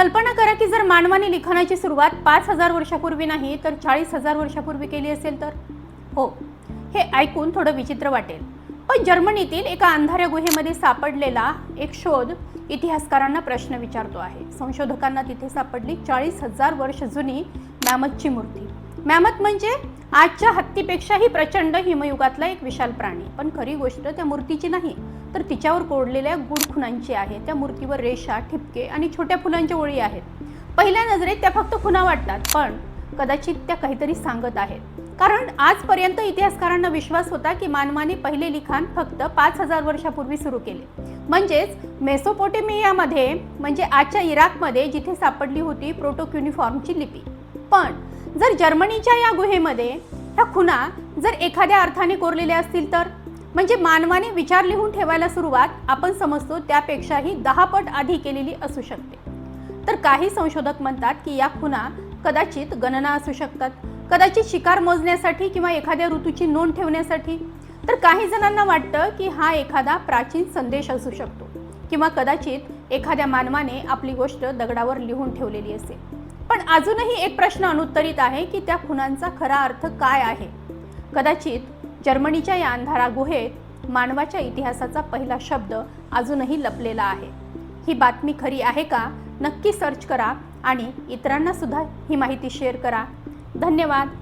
कल्पना करा की जर मानवाने लिखाणाची सुरुवात 5000 वर्षापूर्वी नाही तर 40,000 वर्षापूर्वी केली असेल तर? हो, हे ऐकून थोडं विचित्र वाटेल, पण जर्मनीतील एका अंधाऱ्या गुहेमध्ये सापडलेला एक शोध इतिहासकारांना प्रश्न विचारतो आहे. संशोधकांना तिथे सापडली 40,000 वर्ष जुनी मॅमथची मूर्ती. मॅमथ म्हणजे आजच्या हत्तीपेक्षाही प्रचंड हिमयुगातला एक विशाल प्राणी. पण खरी गोष्ट त्या मूर्तीची नाही, तर तिच्यावर कोरलेल्या गूढ खुणांची आहे. त्या मूर्तीवर रेषा, ठिपके आणि छोट्या फुलांच्या ओळी आहेत. पहिल्या नजरेत त्या फक्त खुणा वाटतात, पण कदाचित त्या काहीतरी सांगत आहेत. कारण आजपर्यंत इतिहासकारांना विश्वास होता की मानवाने पहिले लिखाण फक्त 5000 वर्षापूर्वी सुरू केले, म्हणजेच मेसोपोटेमियामध्ये, म्हणजे आजच्या इराकमध्ये जिथे सापडली होती प्रोटोक्युनिफॉर्मची लिपी. पण जर जर्मनीच्या या गुहेमध्ये ह्या खुणा जर एखाद्या अर्थाने कोरलेल्या असतील तर, म्हणजे मानवाने विचार लिहून ठेवायला सुरुवात आपण समजतो त्यापेक्षाही 10 पट आधी केलेली असू शकते. तर काही संशोधक म्हणतात की या खुणा कदाचित गणना असू शकतात, कदाचित शिकार मोजण्यासाठी किंवा एखाद्या ऋतूची नोंद ठेवण्यासाठी. तर काही जणांना वाटतं की हा एखादा प्राचीन संदेश असू शकतो, किंवा कदाचित एखाद्या मानवाने आपली गोष्ट दगडावर लिहून ठेवलेली असेल. पण अजूनही एक प्रश्न अनुत्तरित आहे की त्या खुणांचा खरा अर्थ काय आहे. कदाचित जर्मनीच्या या अंधारा गुहेत मानवाच्या इतिहासाचा पहिला शब्द अजूनही लपलेला आहे. ही बातमी खरी आहे का? नक्की सर्च करा आणि इतरांना सुद्धा ही माहिती शेअर करा. धन्यवाद.